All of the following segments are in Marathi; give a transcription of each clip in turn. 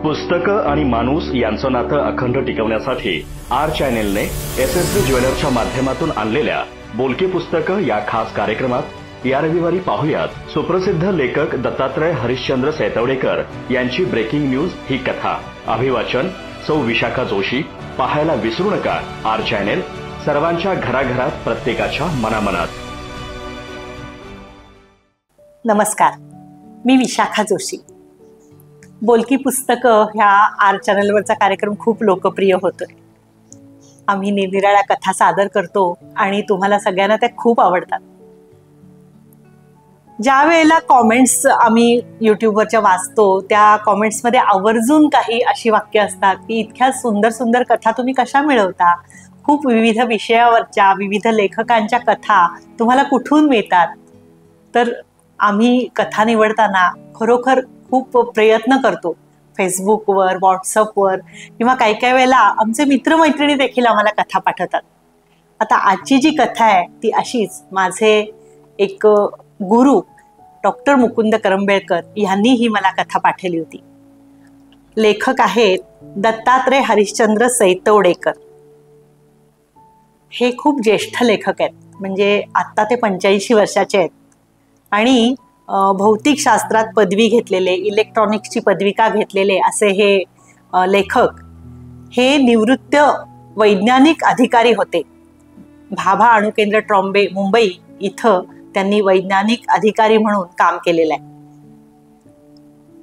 पुस्तकं आणि माणूस यांचं नातं अखंड टिकवण्यासाठी आर चॅनेलने SSV ज्वेलर्सच्या माध्यमातून आणलेल्या बोलकी पुस्तकं या खास कार्यक्रमात या रविवारी पाहूयात सुप्रसिद्ध लेखक दत्तात्रय हरिश्चंद्र सैतवडेकर यांची ब्रेकिंग न्यूज ही कथा. अभिवाचन सौ विशाखा जोशी. पाहायला विसरू नका आर चॅनेल, सर्वांच्या घराघरात, प्रत्येकाच्या मनामनात. नमस्कार, मी विशाखा जोशी. बोलकी पुस्तकं ह्या आर चॅनलवरचा कार्यक्रम खूप लोकप्रिय होतोय. आम्ही निरनिराळ्या कथा सादर करतो आणि तुम्हाला सगळ्यांना त्या खूप आवडतात. ज्या वेळेला कॉमेंट्स आम्ही यूट्यूबवरच्या वाचतो त्या कॉमेंट्समध्ये आवर्जून काही अशी वाक्य असतात की इतक्या सुंदर सुंदर कथा तुम्ही कशा मिळवता, खूप विविध विषयावरच्या विविध लेखकांच्या कथा तुम्हाला कुठून मिळतात. तर आम्ही कथा निवडताना खरोखर खूप प्रयत्न करतो. फेसबुकवर, व्हॉट्सअपवर किंवा काही काही वेळेला आमचे मित्रमैत्रिणी देखील आम्हाला कथा पाठवतात. आता आजची जी कथा आहे ती अशीच. माझे एक गुरु डॉक्टर मुकुंद करंबेळकर यांनी ही मला कथा पाठवली होती. लेखक आहेत दत्तात्रय हरिश्चंद्र सैतवडेकर. हे खूप ज्येष्ठ लेखक आहेत, म्हणजे आत्ता ते 85 वर्षाचे आहेत आणि भौतिक शास्त्रात पदवी घेतलेले, इलेक्ट्रॉनिक्सची पदविका घेतलेले असे हे लेखक हे निवृत्त वैज्ञानिक अधिकारी होते. भाभा अणुकेंद्र ट्रॉम्बे मुंबई इथं त्यांनी वैज्ञानिक अधिकारी म्हणून काम केलेलं आहे.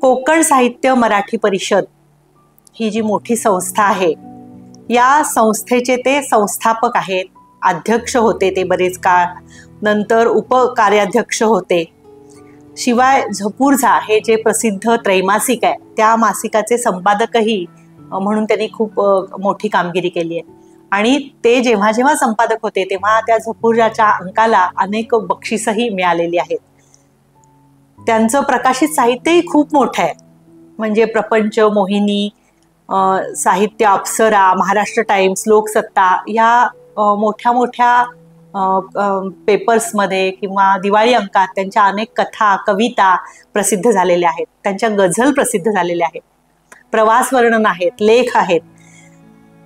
कोकण साहित्य मराठी परिषद ही जी मोठी संस्था आहे, या संस्थेचे ते संस्थापक आहेत. अध्यक्ष होते ते बरेच काळ, नंतर उपकार्याध्यक्ष होते. शिवाय झपूर्झा हे जे प्रसिद्ध त्रैमासिक आहे त्या मासिकाचे संपादकही म्हणून त्यांनी खूप मोठी कामगिरी केली आहे. आणि ते जेव्हा जेव्हा संपादक होते तेव्हा त्या झपूर्झाच्या अंकाला अनेक बक्षिसही मिळालेली आहेत. त्यांचं प्रकाशित साहित्यही खूप मोठं आहे, म्हणजे प्रपंच, मोहिनी, साहित्य अप्सरा, महाराष्ट्र टाइम्स, लोकसत्ता या मोठ्या मोठ्या पेपर्समध्ये किंवा दिवाळी अंकात त्यांच्या अनेक कथा, कविता प्रसिद्ध झालेल्या आहेत. त्यांच्या गझल प्रसिद्ध झालेल्या आहेत, प्रवास वर्णन आहेत, लेख आहेत.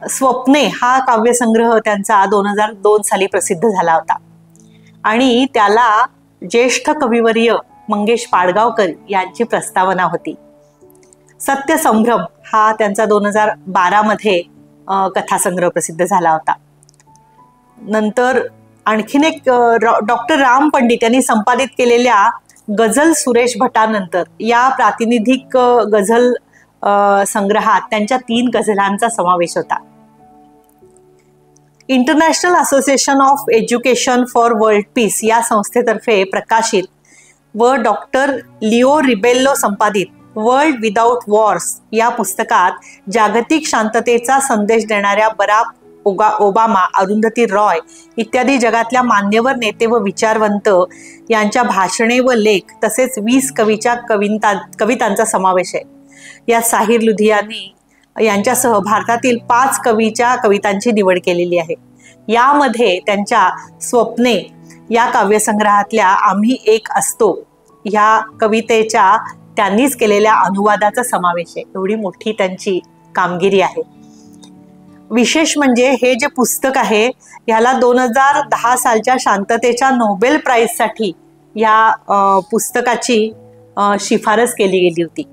स्वप्ने हा काव्यसंग्रह त्यांचा 2002 साली प्रसिद्ध झाला होता आणि त्याला ज्येष्ठ कविवर्य मंगेश पाडगावकर यांची प्रस्तावना होती. सत्यसंभ्रम हा त्यांचा 2012 मध्ये कथासंग्रह प्रसिद्ध झाला होता. नंतर आणखीन एक डॉक्टर राम पंडित यांनी संपादित केलेल्या गझल सुरेश भटानंतर या प्रातिनिधिक गझल संग्रहात त्यांच्या 3 गझलांचा समावेश होता. International association of education for world peace या संस्थेतर्फे प्रकाशित व डॉक्टर लिओ रिबेल्लो संपादित वर्ल्ड विदाउट वॉर्स या पुस्तकात जागतिक शांततेचा संदेश देणाऱ्या बराक ओबामा, अरुंधती रॉय इत्यादी जगातल्या मान्यवर नेते व विचारवंत यांच्या भाषणे व लेख तसेच 20 कवितांचा समावेश आहे. या साहिर लुधियानी यांच्यासह भारतातील 5 कवीच्या कवितांची निवड केलेली आहे. यामध्ये त्यांच्या स्वप्ने या काव्यसंग्रहातल्या आम्ही एक असतो या कवितेच्या त्यांनीच केलेल्या अनुवादाचा समावेश आहे. एवढी मोठी त्यांची कामगिरी आहे. विशेष म्हणजे हे जे पुस्तक आहे ह्याला 2010 सालच्या शांततेच्या नोबेल प्राइजसाठी या पुस्तकाची शिफारस केली गेली होती.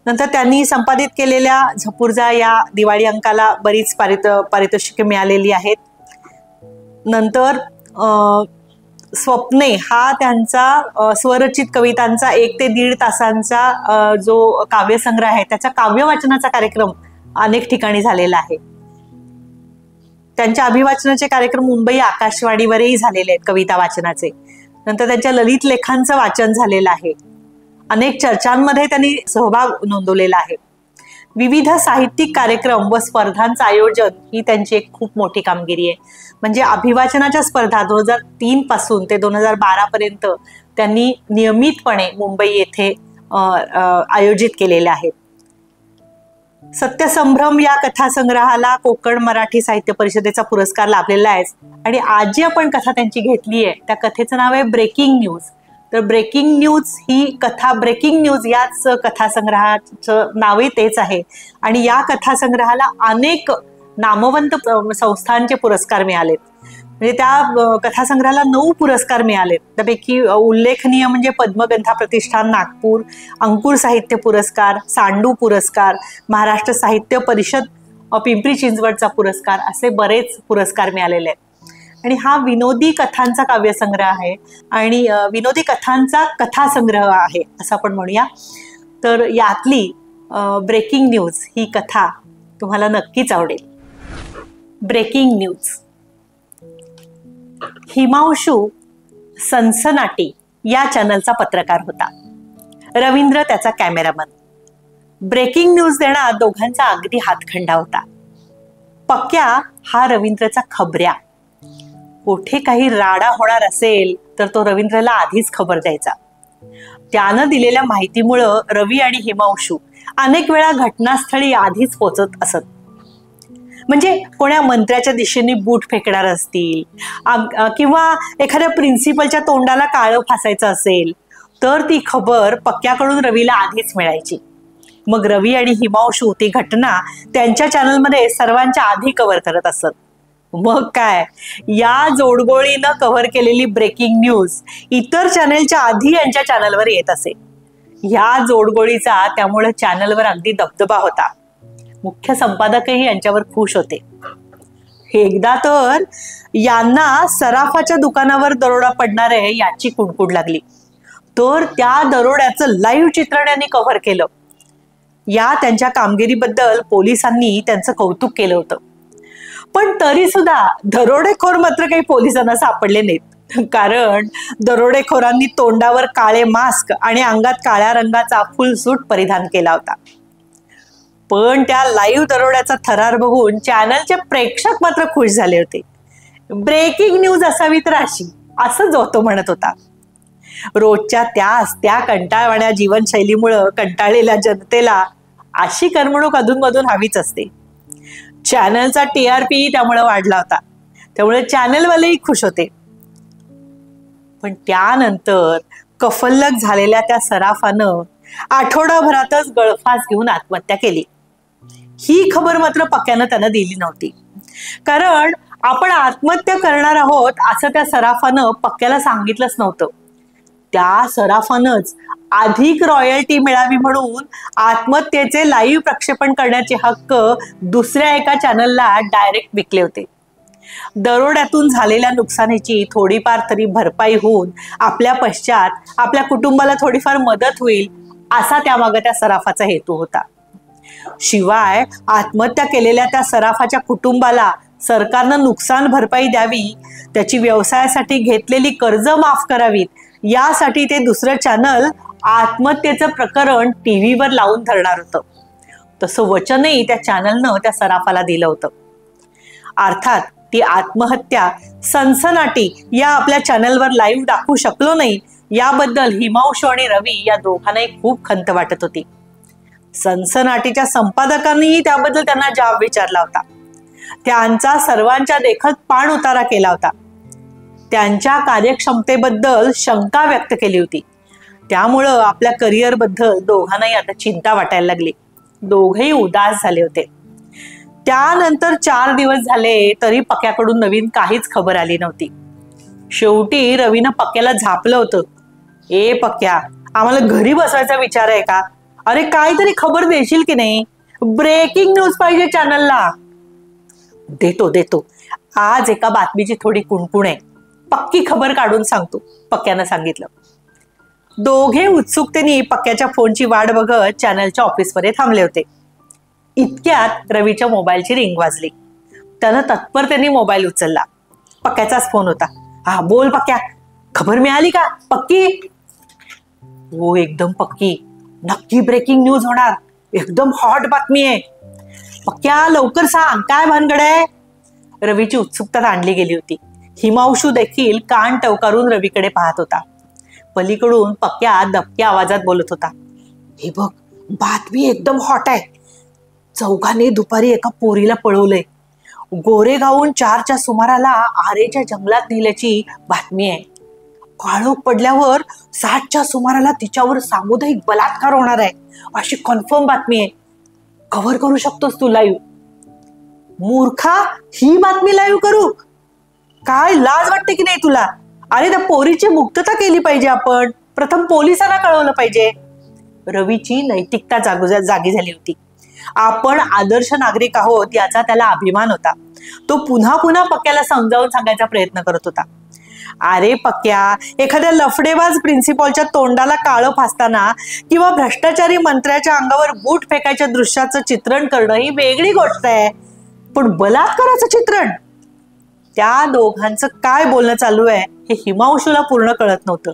नंतर त्यांनी संपादित केलेल्या झपूर्झा या दिवाळी अंकाला बरीच पारितोषिके मिळालेली आहेत. नंतर स्वप्ने हा त्यांचा स्वरचित कवितांचा 1 ते 1.5 तासांचा जो काव्यसंग्रह आहे त्याचा काव्यवाचनाचा कार्यक्रम अनेक ठिकाणी झालेला आहे. त्यांच्या अभिवाचनाचे कार्यक्रम मुंबई आकाशवाणीवरही झालेले आहेत कविता वाचनाचे. नंतर त्यांच्या ललित लेखांचं वाचन झालेलं आहे. अनेक चर्चांमध्ये त्यांनी सहभाग नोंदवलेला आहे. विविध साहित्यिक कार्यक्रम व स्पर्धांचं आयोजन ही त्यांची एक खूप मोठी कामगिरी आहे. म्हणजे अभिवाचनाच्या स्पर्धा 2003 पासून ते 2012 पर्यंत त्यांनी नियमितपणे मुंबई येथे आयोजित केलेल्या आहेत. सत्यसंभ्रम या कथासंग्रहाला कोकण मराठी साहित्य परिषदेचा पुरस्कार लाभलेला आहे. आणि आज जी आपण कथा त्यांची घेतली आहे त्या कथेचं नाव आहे ब्रेकिंग न्यूज. तर ब्रेकिंग न्यूज ही कथा, ब्रेकिंग न्यूज याच कथासंग्रहाचं नावही तेच आहे आणि या कथासंग्रहाला अनेक नामवंत संस्थांचे पुरस्कार मिळालेत. म्हणजे त्या कथासंग्रहाला 9 पुरस्कार मिळालेत. त्यापैकी उल्लेखनीय म्हणजे पद्मगंधा प्रतिष्ठान नागपूर, अंकुर साहित्य पुरस्कार, सांडू पुरस्कार, महाराष्ट्र साहित्य परिषद पिंपरी चिंचवडचा पुरस्कार, असे बरेच पुरस्कार मिळालेले आहेत. आणि हा विनोदी कथांचा काव्यसंग्रह आहे आणि विनोदी कथांचा कथासंग्रह आहे असं आपण म्हणूया. तर यातली ब्रेकिंग न्यूज ही कथा तुम्हाला नक्कीच आवडेल. Breaking news. हिमांशू सनसनाटी या चॅनलचा पत्रकार होता. रवींद्र त्याचा कॅमेरामन. ब्रेकिंग न्यूज देण्यात दोघांचा अगदी हातखंडा होता. पक्या हा रवींद्रचा खबऱ्या. कुठे काही राडा होणार असेल तर तो रवींद्रला आधीच खबर द्यायचा. त्यानं दिलेल्या माहितीमुळं रवी आणि हिमांशू अनेक वेळा घटनास्थळी आधीच पोहोचत असत. म्हणजे कोण्या मंत्र्याच्या दिशेने बूट फेकणार असतील किंवा एखाद्या प्रिन्सिपलच्या तोंडाला काळं फासायचं असेल तर ती खबर पक्क्याकडून रवीला आधीच मिळायची. मग रवी आणि हिमांशू ती घटना त्यांच्या चॅनलमध्ये सर्वांच्या आधी कव्हर करत असत. मग काय, या जोडगोळीनं कव्हर केलेली ब्रेकिंग न्यूज इतर चॅनलच्या आधी यांच्या चॅनलवर येत असे. या जोडगोळीचा त्यामुळे चॅनलवर अगदी दबदबा होता. मुख्य संपादकही यांच्यावर खुश होते. एकदा तर यांना सराफाच्या दुकानावर दरोडा पडणार आहे याची कुणकुण लागली. तर त्या दरोड्याचं लाईव्ह चित्रण यांनी कव्हर केलं. या त्यांच्या कामगिरीबद्दल पोलिसांनी त्यांचं कौतुक केलं होतं. पण तरी सुद्धा दरोडेखोर मात्र काही पोलिसांना सापडले नाहीत. कारण दरोडेखोरांनी तोंडावर काळे मास्क आणि अंगात काळ्या रंगाचा फुल सूट परिधान केला होता. पण त्या लाईव्ह दरोड्याचा थरार बघून चॅनलचे प्रेक्षक मात्र खुश झाले होते. ब्रेकिंग न्यूज असावी तर अशी, असं जो तो म्हणत होता. रोजच्या त्या कंटाळवाण्या जीवनशैलीमुळं कंटाळलेल्या जनतेला अशी करमणूक अधूनमधून हवीच असते. चॅनलचा TRP त्यामुळे वाढला होता. त्यामुळे चॅनलवालेही खुश होते. पण त्यानंतर कफल्लक झालेल्या त्या सराफानं आठवडाभरातच गळफास घेऊन आत्महत्या केली. ही खबर मात्र पक्क्यानं त्यांना दिली नव्हती. कारण आपण आत्महत्या करणार आहोत असं त्या सराफानं पक्क्याला सांगितलंच नव्हतं. त्या सराफानंच अधिक रॉयल्टी मिळावी म्हणून आत्महत्येचे लाईव्ह प्रक्षेपण करण्याचे हक्क दुसऱ्या एका चॅनलला डायरेक्ट विकले होते. दरोड्यातून झालेल्या नुकसानीची थोडीफार तरी भरपाई होऊन आपल्या पश्चात आपल्या कुटुंबाला थोडीफार मदत होईल असा त्यामागे त्या सराफाचा हेतू होता. शिवाय आत्महत्या केलेल्या त्या सराफाच्या कुटुंबाला सरकारनं नुकसान भरपाई द्यावी, त्याची व्यवसायासाठी घेतलेली कर्ज माफ करावीत, यासाठी ते दुसरं चॅनल आत्महत्येचं प्रकरण टीव्हीवर लावून धरणार होतं. तसं वचनही त्या चॅनलनं त्या सराफाला दिलं होतं. अर्थात ती आत्महत्या सनसनाटी या आपल्या चॅनलवर लाईव्ह दाखवू शकलो नाही याबद्दल हिमांशू आणि रवी या दोघांनाही खूप खंत वाटत होती. सनसनाटीच्या संपादकांनीही त्याबद्दल त्यांना जाब विचारला होता. त्यांचा सर्वांच्या देखत पाण उतारा केला होता. त्यांच्या कार्यक्षमतेबद्दल शंका व्यक्त केली होती. त्यामुळं आपल्या करिअर बद्दल दोघांनाही आता चिंता वाटायला लागली. दोघेही उदास झाले होते. त्यानंतर 4 दिवस झाले तरी पक्क्याकडून नवीन काहीच खबर आली नव्हती. शेवटी रवीनं पक्क्याला झापलं होतं. ए पक्क्या, आम्हाला घरी बसवायचा विचार आहे का? अरे काहीतरी खबर देशील की नाही? ब्रेकिंग न्यूज पाहिजे चॅनलला. देतो. आज एका बातमीची थोडी कुणकुण आहे, पक्की खबर काढून सांगतो, पक्क्यानं सांगितलं. दोघे उत्सुकतेने पक्क्याच्या फोनची वाट बघत चॅनलच्या ऑफिसमध्ये थांबले होते. इतक्यात रवीच्या मोबाईलची रिंग वाजली. त्यानं तत्परतेने मोबाईल उचलला. पक्क्याचाच फोन होता. हा बोल पक्क्या, खबर मिळाली का? पक्की? हो एकदम पक्की, नक्की ब्रेकिंग न्यूज होणार, एकदम हॉट बातमी आहे. पक्क्या लवकर सांग, काय भानगड आहे? रवीची उत्सुकता ताणली गेली होती. हिमांशू देखील कान टवकारून रवीकडे पाहत होता. पलीकडून पक्क्या दबक्या आवाजात बोलत होता. हे बघ, बातमी एकदम हॉट आहे. चौघांनी दुपारी एका पोरीला पळवलंय. गोरेगावहून 4च्या सुमाराला आरेच्या जंगलात नेल्याची बातमी आहे. काळोख पडल्यावर 7च्या सुमाराला तिच्यावर सामुदायिक बलात्कार होणार आहे अशी कन्फर्म बातमी आहे. कव्हर करू शकतोस तू लाईव्ह? मूर्खा, ही बातमी लाईव्ह करू? काय लाज वाटते की नाही तुला? अरे त्या पोरीची मुक्तता केली पाहिजे आपण. प्रथम पोलिसांना कळवलं पाहिजे. रवीची नैतिकता जागी झाली होती. आपण आदर्श नागरिक आहोत याचा त्याला अभिमान होता. तो पुन्हा पुन्हा पक्क्याला समजावून सांगायचा प्रयत्न करत होता. अरे पक्क्या, एखाद्या लफडेबाज प्रिन्सिपॉलच्या तोंडाला काळं फासताना किंवा भ्रष्टाचारी मंत्र्याच्या अंगावर बूट फेकायच्या दृश्याचं चित्रण करणं ही वेगळी गोष्ट आहे, पण बलात्काराचं चित्रण, त्या दोघांचं काय बोलणं चालू आहे हे हिमांशूला पूर्ण कळत नव्हतं.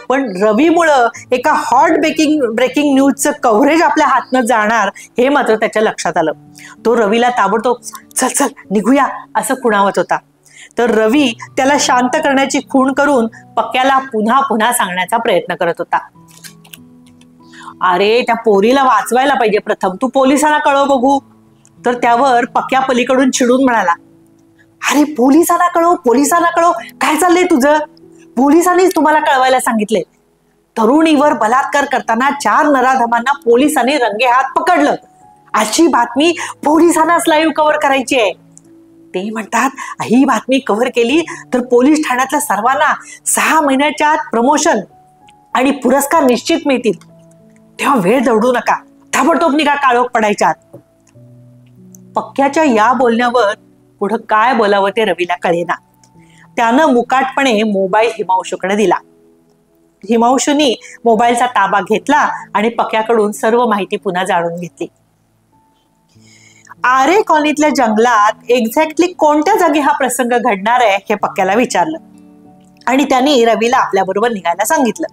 पण रवीमुळं एका हॉट ब्रेकिंग न्यूजचं कव्हरेज आपल्या हातनं जाणार हे मात्र त्याच्या लक्षात आलं. तो रवीला ताबडतोब चल चल निघूया असं खुणावत होता. तर रवी त्याला शांत करण्याची खूण करून पक्क्याला पुन्हा पुन्हा सांगण्याचा प्रयत्न करत होता. अरे त्या पोरीला वाचवायला पाहिजे, प्रथम तू पोलिसांना कळव बघू. तर त्यावर पक्क्या पलीकडून चिडून म्हणाला, अरे पोलिसांना कळव, पोलिसांना कळव, काय चाललंय तुझं? पोलिसांनीच तुम्हाला कळवायला सांगितले. तरुणीवर बलात्कार करताना 4 नराधमांना पोलिसांनी रंगेहात पकडलं. अशी बातमी पोलिसांनाच लाईव्ह कव्हर करायची आहे. ते म्हणतात ही बातमी कव्हर केली तर पोलीस ठाण्यातल्या सर्वांना 6 महिन्याच्या आत प्रमोशन आणि पुरस्कार निश्चित मिळतील. तेव्हा वेळ दौडू नका, ताबडतोब निघा काळोख पडायच्या आत. पक्क्याच्या या बोलण्यावर पुढं काय बोलावं ते रवीला कळेना. त्यानं मुकाटपणे मोबाईल हिमांशूकडे दिला. हिमांशूनी मोबाईलचा ताबा घेतला आणि पक्क्याकडून सर्व माहिती पुन्हा जाणून घेतली. आरे कॉलनीतल्या जंगलात एक्झॅक्टली कोणत्या जागी हा प्रसंग घडणार आहे हे पक्क्याला विचारलं आणि त्यांनी रवीला आपल्याबरोबर निघायला सांगितलं.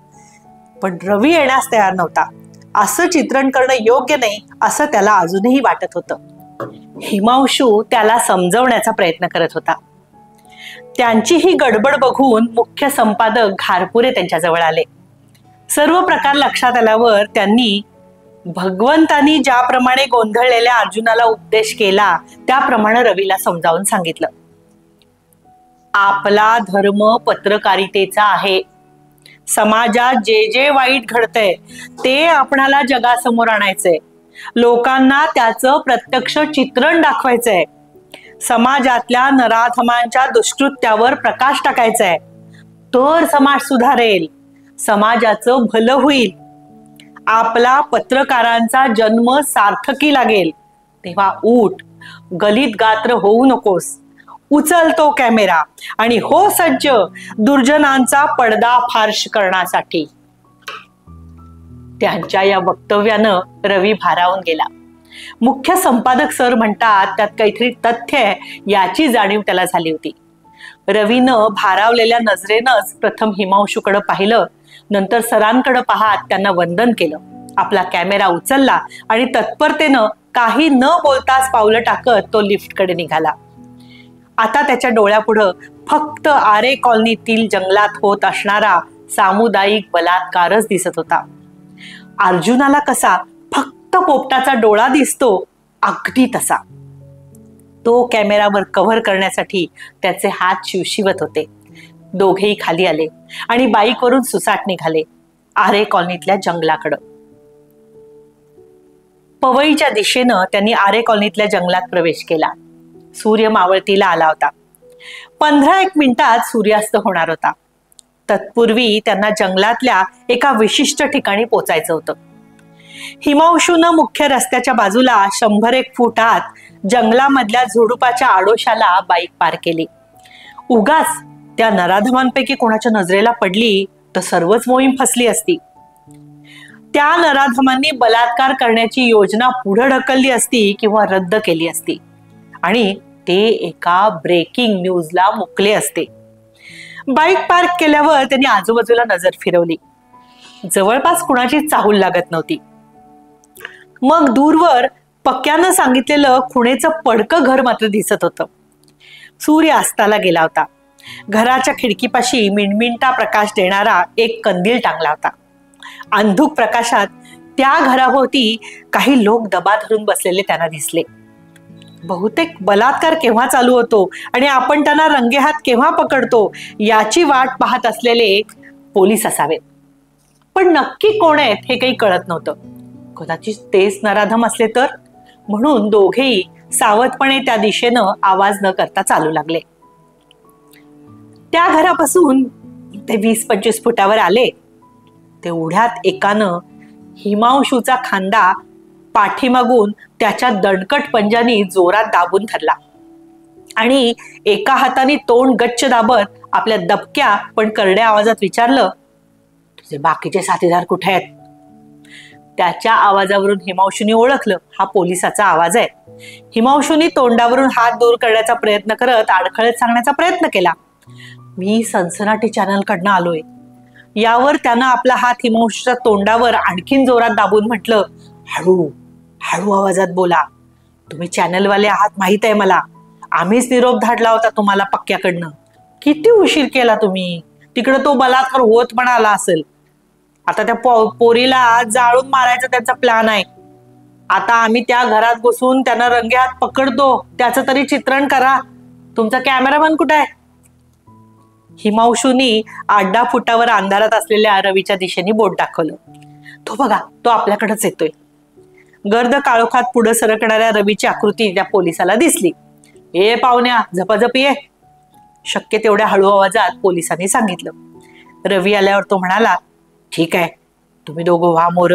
पण रवी येण्यास तयार नव्हता. असं चित्रण करणं योग्य नाही असं त्याला अजूनही वाटत होतं. हिमांशू त्याला समजवण्याचा प्रयत्न करत होता. त्यांची ही गडबड बघून मुख्य संपादक घारपुरे त्यांच्याजवळ आले. सर्व प्रकार लक्षात आल्यावर त्यांनी भगवंतानी ज्याप्रमाणे गोंधळलेल्या अर्जुनाला उपदेश केला त्याप्रमाणे रवीला समजावून सांगितलं. आपला धर्म पत्रकारितेचा आहे. समाजात जे जे वाईट घडतंय ते आपणाला जगासमोर आणायचंय. लोकांना त्याचं प्रत्यक्ष चित्रण दाखवायचंय. समाजातल्या नराधमांच्या दुष्कृत्यावर प्रकाश टाकायचाय. तर समाज सुधारेल, समाजाचं भलं होईल. आपला पत्रकारांचा जन्म सार्थकी लागेल. तेव्हा उठ, गलित गात्र होऊ नकोस. उचल तो कॅमेरा आणि हो सज्ज दुर्जनांचा पर्दाफाश करण्यासाठी. त्यांच्या या वक्तव्यानं रवी भारावून गेला. मुख्य संपादक सर म्हणतात त्यात काहीतरी तथ्य आहे याची जाणीव त्याला झाली होती. रवीनं भारावलेल्या नजरेनंच प्रथम हिमांशूकडे पाहिलं, नंतर सरांकडे पाहत त्यांना वंदन केलं. आपला कॅमेरा उचलला आणि तत्परतेनं काही न बोलताच पावलं टाकत तो लिफ्टकडे निघाला. आता त्याच्या डोळ्यापुढं फक्त आरे कॉलनीतील जंगलात होत असणारा सामुदायिक बलात्कारच दिसत होता. अर्जुनाला कसा फक्त पोपटाचा डोळा दिसतो अगदी तसा. तो कॅमेरावर कव्हर करण्यासाठी त्याचे हात शिवशिवत होते. दोघेही खाली आले आणि बाईकवरून सुसाट निघाले आरे कॉलनीतल्या जंगलाकडं. पवईच्या दिशेनं त्यांनी आरे कॉलनीतल्या जंगलात प्रवेश केला. सूर्य मावळतीला आला होता. 15-1 मिनिटात सूर्यास्त होणार होता. तत्पूर्वी त्यांना जंगलातल्या एका विशिष्ट ठिकाणी पोचायचं होतं. हिमांशूनं मुख्य रस्त्याच्या बाजूला 100-1 फूट आत जंगलामधल्या झुडुपाच्या आडोशाला बाईक पार्क केली. उगाच त्या नराधमांपैकी कोणाच्या नजरेला पडली तर सर्वच मोहीम फसली असती. त्या नराधमांनी बलात्कार करण्याची योजना पुढे ढकलली असती किंवा रद्द केली असती आणि ते एका ब्रेकिंग न्यूजला मुकले असते. बाईक पार्क केल्यावर त्यांनी आजूबाजूला नजर फिरवली. जवळपास कुणाची चाहूल लागत नव्हती. मग दूरवर पक्क्यानं सांगितलेलं खुणेचं पडकं घर मात्र दिसत होतं. सूर्य अस्ताला गेला होता. घराच्या खिडकीपाशी मिणमिणता प्रकाश देणारा एक कंदील टांगला होता. अंधुक प्रकाशात त्या घराभोवती काही लोक दबा धरून बसलेले त्यांना दिसले. बहुतेक बलात्कार केव्हा चालू होतो आणि आपण त्यांना रंगेहात केव्हा पकडतो याची वाट पाहत असलेले पोलीस असावेत. पण नक्की कोण आहेत हे काही कळत नव्हतं. कदाचित तेच नराधम असले तर, म्हणून दोघेही सावधपणे त्या दिशेनं आवाज न करता चालू लागले. त्या घरापासून ते 20-25 फुटावर आले. तेवढ्यात एकानं हिमांशूचा खांदा पाठीमागून त्याच्या दणकट पंजानी जोरात दाबून धरला आणि एका हाताने तोंड गच्च दाबत आपल्या दबक्या पण करड्या आवाजात विचारलं, तुझे बाकीचे साथीदार कुठे आहेत? त्याच्या आवाजावरून हिमांशूने ओळखलं हा पोलिसाचा आवाज आहे. हिमांशूने तोंडावरून हात दूर करण्याचा प्रयत्न करत अडखळत सांगण्याचा प्रयत्न केला, मी सनसनाटी चॅनल कडनं आलोय. यावर त्यानं आपला हात हिमांशूच्या तोंडावर आणखीन जोरात दाबून म्हटलं, हळू हळू आवाजात बोला. तुम्ही चॅनलवाले आहात माहित आहे मला. आम्हीच निरोप धाडला होता तुम्हाला पक्क्याकडनं. किती उशीर केला तुम्ही. तिकडं तो बलात्कार होत पण आला असेल. आता त्या पोरीला जाळून मारायचा त्यांचा प्लॅन आहे. आता आम्ही त्या घरात बसून त्यांना रंगेहात पकडतो. त्याचं तरी चित्रण करा. तुमचा कॅमेरामॅन कुठे आहे? हिमांशूनी 8-10 फुटावर अंधारात असलेल्या रवीच्या दिशेने बोट दाखवलं. तो बघा, तो आपल्याकडेच येतोय. गर्द काळोखात पुढे सरकणाऱ्या रवीची आकृती त्या पोलिसाला दिसली. ए पाहुण्या, झपाझपी ये, शक्य तेवढ्या हळू आवाजात पोलिसांनी सांगितलं. रवी आल्यावर तो म्हणाला, ठीक आहे, तुम्ही दोघं व्हा मोर.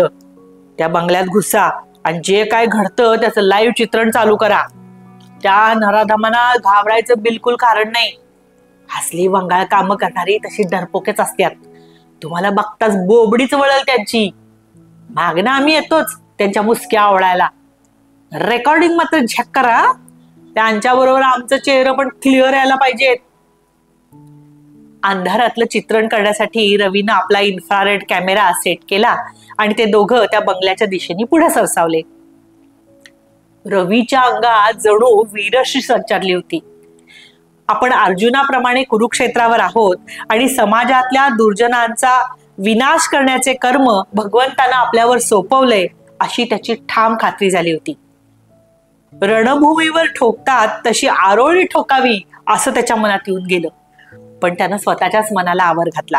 त्या बंगल्यात घुसा आणि जे काय घडतं त्याचं लाईव्ह चित्रण चालू करा. त्या नराधमांना घाबरायचं बिलकुल कारण नाही. हसली वंगाळ कामं करणारी तशी डरपोकेच असतात. तुम्हाला बघताच बोबडीच वळल त्यांची. मागणं आम्ही येतोच त्यांच्या मुसक्या आवडायला. रेकॉर्डिंग मात्र झेक करा. त्यांच्या बरोबर आमचं चेहरा पण क्लिअर यायला पाहिजेत. अंधारातलं चित्रण करण्यासाठी रवीनं आपला इन्फ्रारेड कॅमेरा सेट केला आणि ते दोघं त्या बंगल्याच्या दिशेने पुढे सरसावले. रवीच्या अंगात जणू वीरशी संचारली होती. आपण अर्जुनाप्रमाणे कुरुक्षेत्रावर आहोत आणि समाजातल्या दुर्जनांचा विनाश करण्याचे कर्म भगवंतानं आपल्यावर सोपवलंय अशी त्याची ठाम खात्री झाली होती. रणभूमीवर ठोकतात तशी आरोळी ठोकावी असं त्याच्या मनात येऊन गेलं. पण त्यानं स्वतःच्याच मनाला आवर घातला.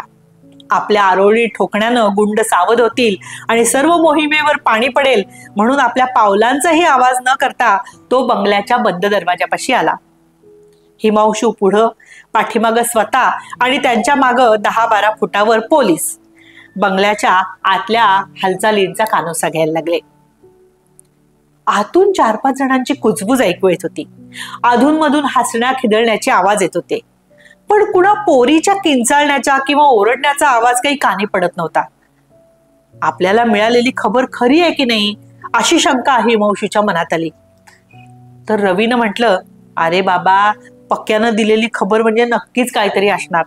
आपल्या आरोळी ठोकण्यानं गुंड सावध होतील आणि सर्व मोहिमेवर पाणी पडेल म्हणून आपल्या पावलांचाही आवाज न करता तो बंगल्याच्या बंद दरवाजापाशी आला. हिमांशू पुढं, पाठीमागं स्वतः आणि त्यांच्या मागं 10-12 फुटावर पोलीस बंगल्याच्या आतल्या हालचालींचा कानोसा घ्यायला लागले. आतून 4-5 जणांची कुजबूज ऐकू येत होती. अधूनमधून हसण्या खिदळण्याचे आवाज येत होते. पण कुणा पोरीच्या किंचाळण्याचा किंवा ओरडण्याचा आवाज काही कानी पडत नव्हता. आपल्याला मिळालेली खबर खरी आहे की नाही अशी शंका हिमांशूच्या मनात आली. तर रवीनं म्हटलं, अरे बाबा, पक्क्यानं दिलेली खबर म्हणजे नक्कीच काहीतरी असणार.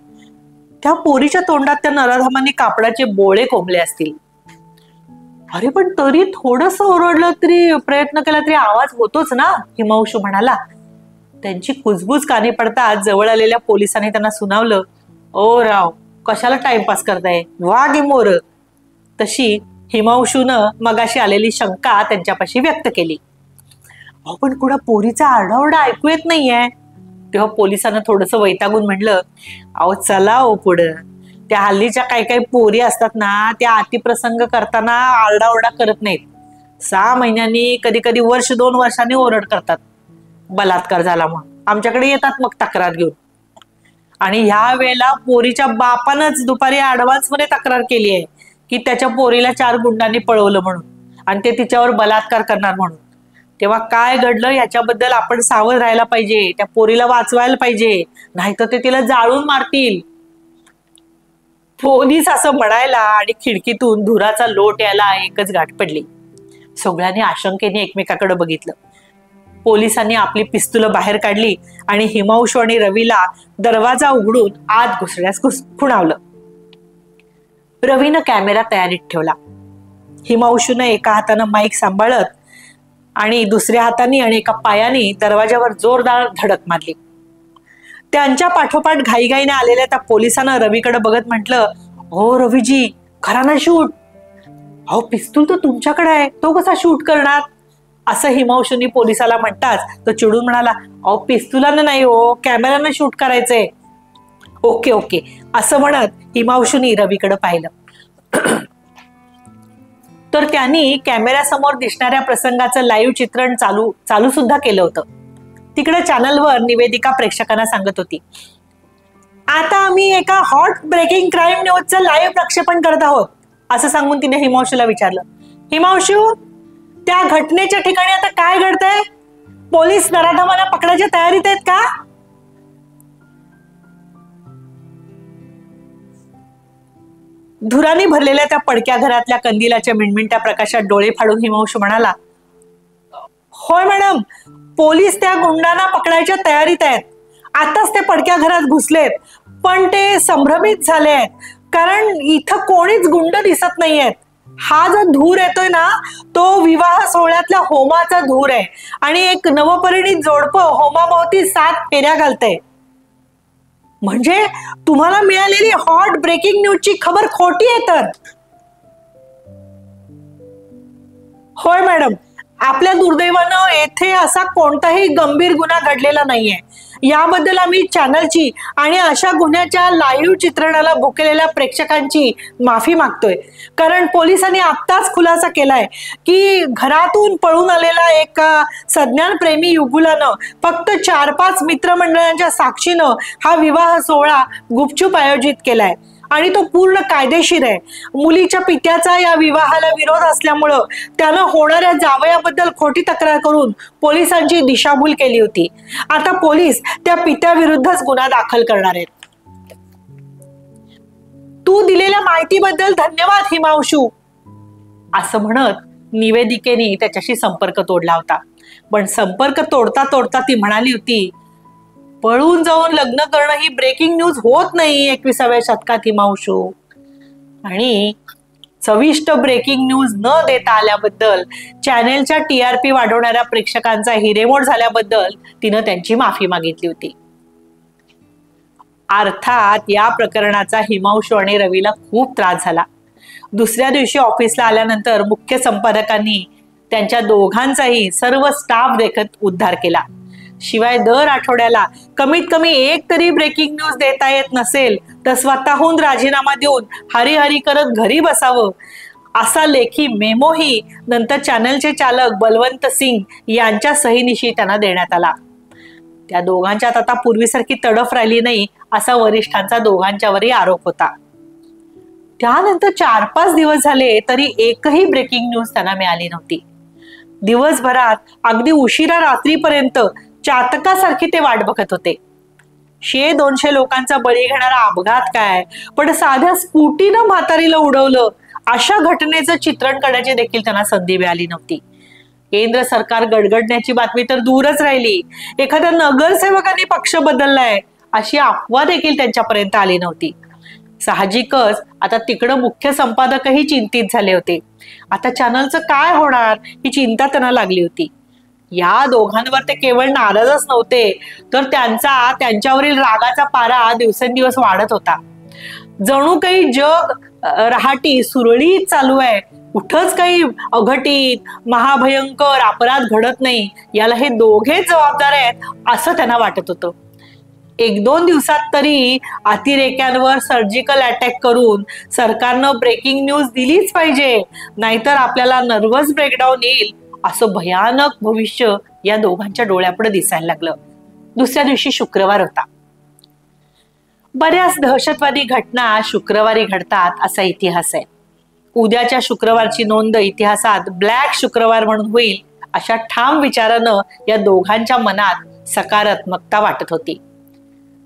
त्या पोरीच्या तोंडात त्या नराधमांनी कापडाचे बोळे कोंबले असतील. अरे पण तरी थोडस ओरडलं तरी, प्रयत्न केला तरी आवाज होतोच ना, हिमांशू म्हणाला. त्यांची कुजबूज कानी पडतात जवळ आलेल्या पोलिसांनी त्यांना सुनावलं, ओ राव, कशाला टाइमपास करताय, वा गे मोर. तशी हिमांशूनं मगाशी आलेली शंका त्यांच्यापाशी व्यक्त केली. अहो पण कुणा पोरीचा आरडाओरडा ऐकू येत नाहीये. तेव्हा पोलिसांना थोडस वैतागून म्हणलं, अहो चला ओ पुढं. त्या हल्लीच्या काही पोरी असतात ना, त्या अतिप्रसंग करताना आरडाओरडा करत नाहीत. 6 महिन्यांनी, कधी कधी 1-2 वर्षांनी ओरड करतात. बलात्कार झाला मग आमच्याकडे येतात मग तक्रार घेऊन. आणि ह्या वेळेला पोरीच्या बापानंच दुपारी ऍडव्हान्स मध्ये तक्रार केली आहे की त्याच्या पोरीला 4 गुंडांनी पळवलं म्हणून आणि ते तिच्यावर बलात्कार करणार म्हणून. तेव्हा काय घडलं याच्याबद्दल आपण सावध राहायला पाहिजे. त्या पोरीला वाचवायला पाहिजे, नाहीतर ते तिला जाळून मारतील. पोलीस असं म्हणायला आणि खिडकीतून धुराचा लोट यायला एकच गाठ पडली. सगळ्यांनी आशंकेने एकमेकाकडे बघितलं. पोलिसांनी आपली पिस्तुलं बाहेर काढली आणि हिमांशू आणि रवीला दरवाजा उघडून आत घुसण्यास खुणावलं. रवीनं कॅमेरा तयारीत ठेवला. हिमांशूनं एका हातानं माईक सांभाळत आणि दुसऱ्या हाताने आणि एका पायाने दरवाजावर जोरदार धडक मारली. त्यांच्या पाठोपाठ घाईघाईने आलेल्या त्या पोलिसांना रवीकडे बघत म्हटलं, हो रवीजी, खरा ना शूट. अहो पिस्तूल तर तुमच्याकडे आहे, तो कसा शूट करणार, असं हिमांशूनी पोलिसाला म्हणताच तो चिडून म्हणाला, अहो पिस्तुलानं नाही हो, कॅमेरानं शूट करायचंय. ओके ओके असं म्हणत हिमांशूनी रवीकडे पाहिलं. तर त्यांनी कॅमेऱ्यासमोर दिसणाऱ्या प्रसंगाचं लाईव्ह चित्रण चालू सुद्धा केलं होतं. तिकडे चॅनलवर निवेदिका प्रेक्षकांना सांगत होती, आता आम्ही एका हॉट ब्रेकिंग क्राईम न्यूजचं लाईव्ह प्रक्षेपण करत आहोत असं सांगून तिने हिमांशूला विचारलं, हिमांशू त्या घटनेच्या ठिकाणी आता काय घडतंय? पोलीस नराधमाला पकडायच्या तयारीत आहेत का? धुराने भरलेल्या त्या पडक्या घरातल्या कंदिलाच्या मिणमिणत्या प्रकाशात डोळे फाडून हिमांशू म्हणाला, होय मॅडम, पोलीस त्या गुंडांना पकडायच्या तयारीत आहेत. आताच ते पडक्या घरात घुसलेत, पण ते संभ्रमित झाले आहेत कारण इथं कोणीच गुंड दिसत नाहीयेत. हा जो धूर येतोय ना तो विवाह सोहळ्यातल्या होमाचा धूर आहे आणि एक नवपरिणीत जोडपं होमाभोवती 7 फेऱ्या घालतंय. म्हणजे तुम्हाला मिळालेली हॉट ब्रेकिंग न्यूजची खबर खोटी आहे तर? होय मॅडम, आपल्या दुर्दैवानं येथे असा कोणताही गंभीर गुन्हा घडलेला नाहीये. याबद्दल आम्ही चॅनलची आणि अशा गुन्ह्याच्या लाईव्ह चित्रणाला भुकेलेल्या प्रेक्षकांची माफी मागतोय. कारण पोलिसांनी आत्ताच खुलासा केलाय की घरातून पळून आलेला एका सज्ञानप्रेमी युगुलानं फक्त 4-5 मित्रमंडळांच्या साक्षीनं हा विवाह सोहळा गुपचूप आयोजित केलाय आणि तो पूर्ण कायदेशीर आहे. मुलीच्या पित्याचा या विवाहाला विरोध असल्यामुळं त्यानं होणाऱ्या जावयाबद्दल खोटी तक्रार करून पोलिसांची दिशाभूल केली होती. आता पोलीस त्या पित्याविरुद्धच गुन्हा दाखल करणार आहेत. तू दिलेल्या माहितीबद्दल धन्यवाद हिमांशू असं म्हणत निवेदिकेने त्याच्याशी संपर्क तोडला होता. पण संपर्क तोडता तोडता ती म्हणाली होती, पळून जाऊन लग्न करणं ही ब्रेकिंग न्यूज होत नाही 21व्या शतकात हिमांशू. आणि चविष्ट ब्रेकिंग न्यूज न देता आल्याबद्दल, चॅनेलच्या TRP वाढवणाऱ्या प्रेक्षकांचा हिरेमोड झाल्याबद्दल तिनं त्यांची माफी मागितली होती. अर्थात या प्रकरणाचा हिमांशू आणि रवीला खूप त्रास झाला. दुसऱ्या दिवशी ऑफिसला आल्यानंतर मुख्य संपादकांनी त्यांच्या दोघांचाही सर्व स्टाफ देखत उद्धार केला. शिवाय दर आठवड्याला कमीत कमी एक तरी ब्रेकिंग न्यूज देता येत नसेल तर स्वतःहून राजीनामा देऊन हरिहरी करत घरी बसावं असा लेखी मेमोही नंतर चॅनलचे चालक बलवंत सिंग यांच्या सहीनिशी त्यांना देण्यात आला. त्या दोघांच्यात आता पूर्वीसारखी तडफ राहिली नाही असा वरिष्ठांचा दोघांच्यावरही आरोप होता. त्यानंतर 4-5 दिवस झाले तरी एकही ब्रेकिंग न्यूज त्यांना मिळाली नव्हती. दिवसभरात अगदी उशिरा रात्रीपर्यंत चातकासारखी ते वाट बघत होते. 100-200 लोकांचा बळी घेणारा अपघात काय, पण साध्या स्कूटीनं म्हातारीला उडवलं अशा घटनेचं चित्रण करण्याची देखील त्यांना संधी मिळाली नव्हती. केंद्र सरकार गडगडण्याची बातमी तर दूरच राहिली, एखाद्या नगरसेवकांनी पक्ष बदललाय अशी अफवा देखील त्यांच्यापर्यंत आली नव्हती. साहजिकच आता तिकडं मुख्य संपादकही चिंतित झाले होते. आता चॅनलचं काय होणार ही चिंता त्यांना लागली होती. या दोघांवर ते केवळ नाराजच नव्हते तर त्यांच्यावरील रागाचा पारा दिवसेंदिवस वाढत होता. जणू काही जग रहाटी सुरळीत चालू आहे, कुठंच काही अघटित महाभयंकर अपराध घडत नाही, याला हे दोघेच जबाबदार आहेत असं त्यांना वाटत होतं. 1-2 दिवसात तरी अतिरेक्यांवर सर्जिकल अटॅक करून सरकारनं ब्रेकिंग न्यूज दिलीच पाहिजे, नाहीतर आपल्याला नर्व्हस ब्रेकडाऊन येईल असं भयानक भविष्य या दोघांच्या डोळ्यापुढे दिसायला लागलं. दुसऱ्या दिवशी शुक्रवार होता. बऱ्याच दहशतवादी घटना शुक्रवारी घडतात असा इतिहास आहे. उद्याच्या शुक्रवारची नोंद इतिहासात ब्लॅक शुक्रवार म्हणून होईल अशा ठाम विचारानं या दोघांच्या मनात सकारात्मकता वाटत होती.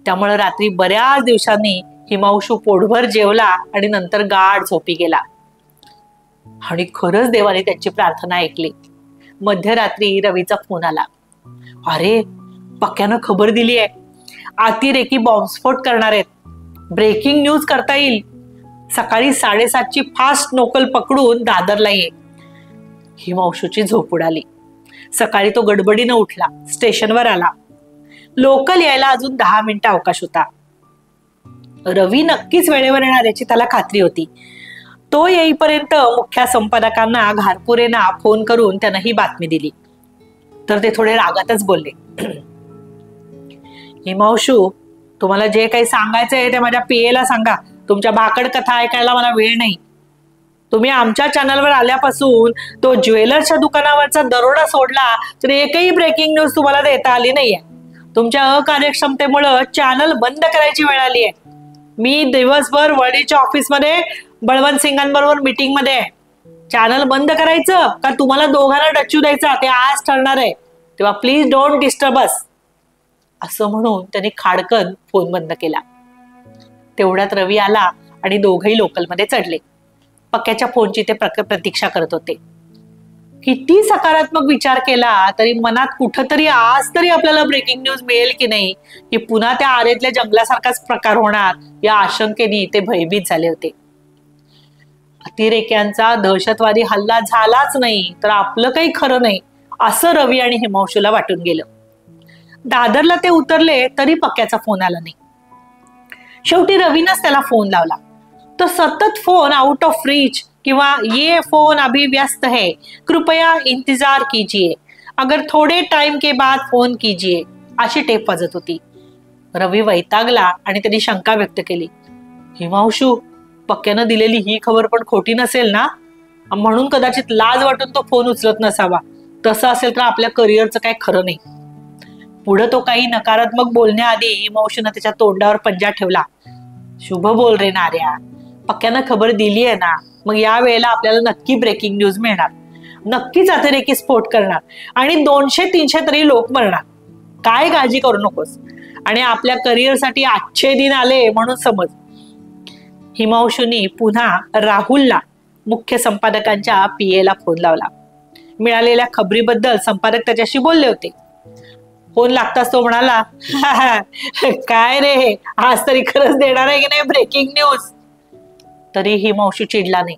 त्यामुळे रात्री बऱ्याच दिवसांनी हिमांशू पोटभर जेवला आणि नंतर गाढ झोपी गेला. आणि खरंच देवाने त्यांची प्रार्थना ऐकली. मध्यरात्री रवीचा फोन आला. अरे, पक्क्यानं खबर दिली आहे, अतिरेकी बॉम्बस्फोट करणार आहेत, ब्रेकिंग न्यूज करता येईल, सकाळी 7:30ची फास्ट लोकल पकडून दादरला ये. हिमांशूची झोप उडाली. सकाळी तो गडबडीनं उठला, स्टेशनवर आला. लोकल यायला अजून 10 मिनिटं अवकाश होता. रवी नक्कीच वेळेवर येणार याची त्याला खात्री होती. तो येईपर्यंत मुख्य संपादकांना घारपुरेंना फोन करून त्यानं ही बातमी दिली. तर ते थोडे रागातच बोलले, हिमांशू, तुम्हाला जे काही सांगायचं आहे ते माझ्या पीएला सांगा. तुमच्या भाकड कथा ऐकायला मला वेळ नाही. तुम्ही आमच्या चॅनलवर आल्यापासून तो ज्वेलर्सच्या दुकानावरचा दरोडा सोडला तरी एकही ब्रेकिंग न्यूज तुम्हाला देता आली नाहीये. तुमच्या अकार्यक्षमतेमुळे चॅनल बंद करायची वेळ आली आहे. मी दिवसभर वडीच्या ऑफिसमध्ये बळवंत सिंगांबरोबर मीटिंग मध्ये आहे. चॅनल बंद करायचं का तुम्हाला दोघांना डच्चू द्यायचा ते आज ठरणार आहे. तेव्हा प्लीज डोंट डिस्टर्ब अस. असं म्हणून त्यांनी खाडकन फोन बंद केला. तेवढ्यात रवी आला आणि दोघही लोकलमध्ये चढले. पक्क्याच्या फोनची ते प्रतीक्षा करत होते. किती सकारात्मक विचार केला तरी मनात कुठंतरी आज तरी आपल्याला ब्रेकिंग न्यूज मिळेल की नाही, की पुन्हा त्या आरेतल्या जंगलासारखाच प्रकार होणार या आशंकेने ते भयभीत झाले होते. अतिरेक्यांचा दहशतवादी हल्ला झालाच नाही तर आपलं काही खरं नाही असं रवी आणि हिमांशूला वाटून गेलं. दादरला ते उतरले तरी पक्क्याचा फोन आला नाही. शेवटी रवीनच त्याला फोन लावला. तो सतत फोन आउट ऑफ रीच किंवा ये फोन अभी व्यस्त है, कृपया इंतजार कीजिए, अगर थोडे टाइम के बाद फोन कीजिए अशी टेप वाजत होती. रवी वैतागला आणि त्यांनी शंका व्यक्त केली. हिमांशू, पक्क्यानं दिलेली ही खबर पण खोटी नसेल ना? म्हणून कदाचित लाज वाटून तो फोन उचलत नसावा. तसं असेल तर आपल्या करिअरचं काय खरं नाही. पुढे तो काही नकारात्मक बोलण्याआधी हिमांशूनं त्याच्या तोंडावर पंजा ठेवला. शुभ बोल रे नार्या, पक्क्यानं खबर दिली आहे ना, मग या वेळेला आपल्याला नक्की ब्रेकिंग न्यूज मिळणार. नक्कीच अतिरेकी स्फोट करणार आणि 200-300 तरी लोक मरणार. काय काळजी करू नकोस आणि आपल्या करिअरसाठी आजचे दिन आले म्हणून समज. हिमांशूनी पुन्हा राहुलला, मुख्य संपादकांच्या पीएला फोन लावला. मिळालेल्या खबरीबद्दल संपादक त्याच्याशी बोलले होते. फोन लागताच तो म्हणाला, काय रे, आज तरी खरंच देणार आहे की नाही ब्रेकिंग न्यूज? तरी हिमांशू चिडला नाही.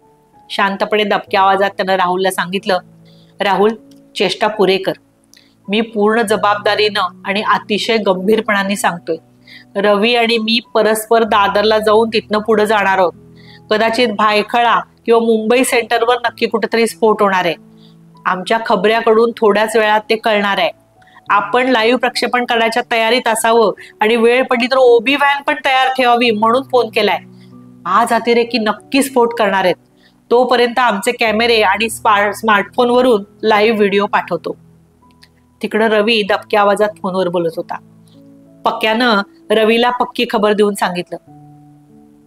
शांतपणे दबक्या आवाजात त्यानं राहुलला सांगितलं, राहुल, चेष्टा पुरे कर. मी पूर्ण जबाबदारीनं आणि अतिशय गंभीरपणाने सांगतोय. रवी आणि मी परस्पर दादरला जाऊन तिथनं पुढे जाणार आहोत. कदाचित भायखळा किंवा मुंबई सेंटरवर नक्की कुठेतरी स्फोट होणार आहे. आमच्या खबऱ्याकडून थोड्याच वेळात ते कळणार आहे. आपण लाईव्ह प्रक्षेपण करण्याच्या तयारीत असावं आणि वेळ पडली तर ओबी व्हॅन पण तयार ठेवावी म्हणून फोन केलाय. आज अतिरेकी नक्की स्फोट करणार आहेत. तोपर्यंत आमचे कॅमेरे आणि स्मार्टफोनवरून लाईव्ह व्हिडिओ पाठवतो. तिकडं रवी दबक्या आवाजात फोनवर बोलत होता. पक्क्यानं रवीला पक्की खबर देऊन सांगितलं,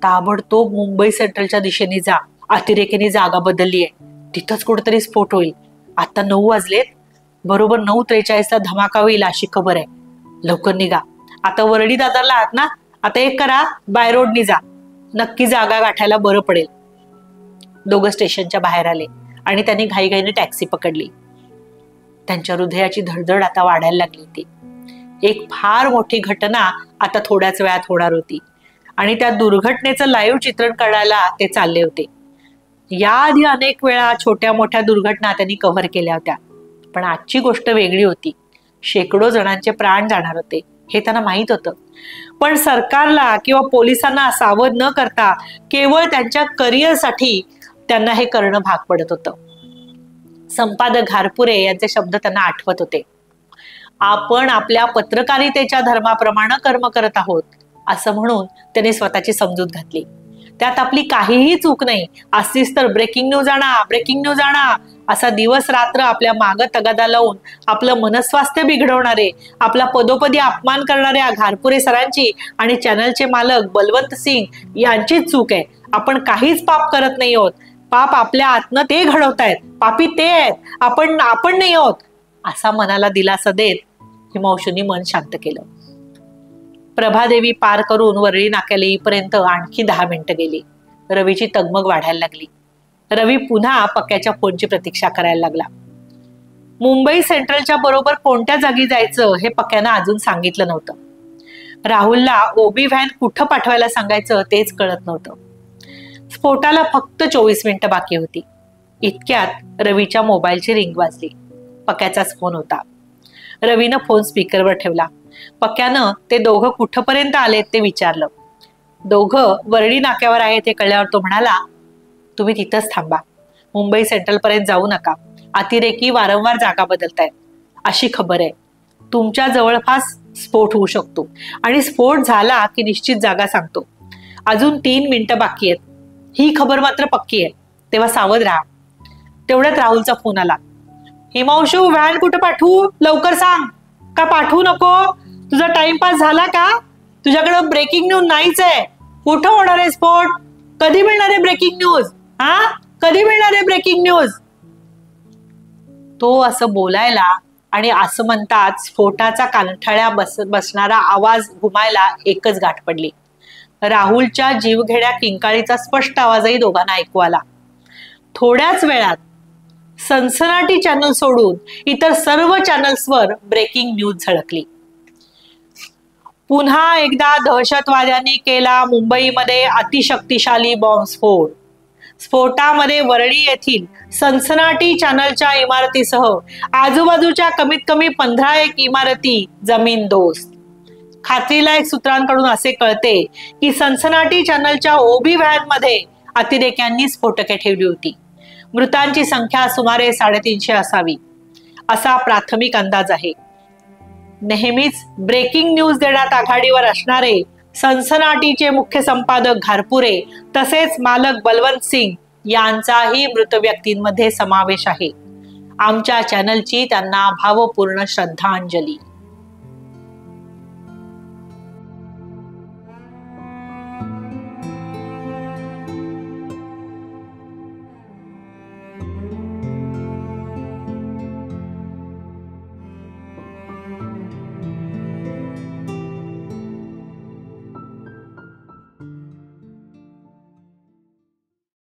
ताबडतोब मुंबई सेंट्रलच्या दिशेने जा. अतिरेकीने जागा बदलली आहे. तिथंच कुठेतरी स्फोट होईल. आता 9 वाजलेत. बरोबर 9:43ला धमाका होईल अशी खबर आहे. लवकर निघा. आता वरडी दादरला आहात ना, आता एक करा, बाय रोडनी जा. नक्की जागा गाठायला बरं पडेल. दोघं स्टेशनच्या बाहेर आले आणि त्यांनी घाईघाईने टॅक्सी पकडली. त्यांच्या हृदयाची धडधड आता वाढायला लागली होती. एक फार मोठी घटना आता थोड्याच वेळात होणार होती आणि त्या दुर्घटनेचं लाईव्ह चित्रण करायला ते चालले होते. याआधी अनेक वेळा छोट्या मोठ्या दुर्घटना त्यांनी कव्हर केल्या होत्या, पण आजची गोष्ट वेगळी होती. शेकडो जणांचे प्राण जाणार होते हे त्यांना माहित होतं. पण सरकारला किंवा पोलिसांना सावध न करता केवळ त्यांच्या करिअरसाठी त्यांना हे करणं भाग पडत होतं. संपादक घारपुरे यांचे शब्द त्यांना आठवत होते. आपण आपल्या पत्रकारितेच्या धर्माप्रमाणे कर्म करत आहोत असं म्हणून त्यांनी स्वतःची समजूत घातली. त्यात आपली काहीही चूक नाही. असलीच तर ब्रेकिंग न्यूज आणा, ब्रेकिंग न्यूज आणा असा दिवस रात्र आपल्या मागं तगादा लावून आपलं मनस्वास्थ्य बिघडवणारे, आपला पदोपदी अपमान करणाऱ्या घारपुरे सरांची आणि चॅनलचे मालक बलवंत सिंग यांचीच चूक आहे. आपण काहीच पाप करत नाही आहोत. पाप आपल्या आतनं ते घडवतायत. पापी ते आहेत, आपण नाही आहोत असा मनाला दिलासा देत हिमांशूनी मन शांत केलं. प्रभादेवी पार करून वरळी नाक्याला येईपर्यंत आणखी 10 मिनिटं गेली. रवीची तगमग वाढायला लागली. रवी पुन्हा पक्क्याच्या फोनची प्रतीक्षा करायला लागला. मुंबई सेंट्रलच्या बरोबर कोणत्या जागी जायचं हे पक्क्यानं अजून सांगितलं नव्हतं. राहुलला ओबी व्हॅन कुठं पाठवायला सांगायचं तेच कळत नव्हतं. स्फोटाला फक्त 24 मिनिटं बाकी होती. इतक्यात रवीच्या मोबाईलची रिंग वाजली. पक्क्याचाच फोन होता. रवीनं फोन स्पीकरवर ठेवला. पक्क्यानं ते दोघं कुठपर्यंत आलेत ते विचारलं. दोघं वरळी नाक्यावर आहेत हे कळल्यावर तो म्हणाला, तुम्ही तिथंच थांबा. मुंबई सेंट्रल पर्यंत जाऊ नका. अतिरेकी वारंवार जागा बदलतायत अशी खबर आहे. तुमच्या जवळपास स्फोट होऊ शकतो आणि स्फोट झाला की निश्चित जागा सांगतो. अजून 3 मिनिटं बाकी आहेत, ही खबर मात्र पक्की आहे, तेव्हा सावध राहा. तेवढ्यात राहुलचा फोन आला. हिमांशू, व्हॅन कुठं पाठवू, लवकर सांग. का पाठवू नको, तुझा टाइमपास झाला का? तुझ्याकडे ब्रेकिंग न्यूज नाहीच आहे. कुठं होणार आहे स्फोट? कधी मिळणार आहे ब्रेकिंग न्यूज? कधी मिळणार आहे ब्रेकिंग न्यूज? तो असं बोलायला आणि असं म्हणतात स्फोटाचा कानठळ्या बसणारा आवाज घुमायला एकच गाठ पडली. राहुलच्या जीवघेण्या किंकाळीचा स्पष्ट आवाजही दोघांना ऐकू आला. थोड्याच वेळात सनसनाटी चॅनल सोडून इतर सर्व चॅनल्सवर ब्रेकिंग न्यूज झळकली. पुन्हा एकदा दहशतवाद्यांनी केला मुंबईमध्ये अतिशक्तिशाली बॉम्बस्फोट. स्फोटामध्ये वरळी येथील सनसनाटी चॅनलच्या इमारतीसह आजूबाजूच्या कमीत कमी 15 इमारती जमीनदोस्त. खात्रीलायक सूत्रांकडून असे कळते की सनसनाटी चॅनलच्या ओबी व्हॅन मध्ये अतिरेक्यांनी स्फोटके ठेवली होती. मृतांची संख्या सुमारे 350 असावी असा प्राथमिक अंदाज आहे. नेहमीच ब्रेकिंग न्यूज देण्यात आघाडीवर असणारे सनसनाटीचे मुख्य संपादक घारपुरे तसेच मालक बलवंत सिंग यांचाही मृत व्यक्तींमध्ये समावेश आहे. आमच्या चॅनलची त्यांना भावपूर्ण श्रद्धांजली.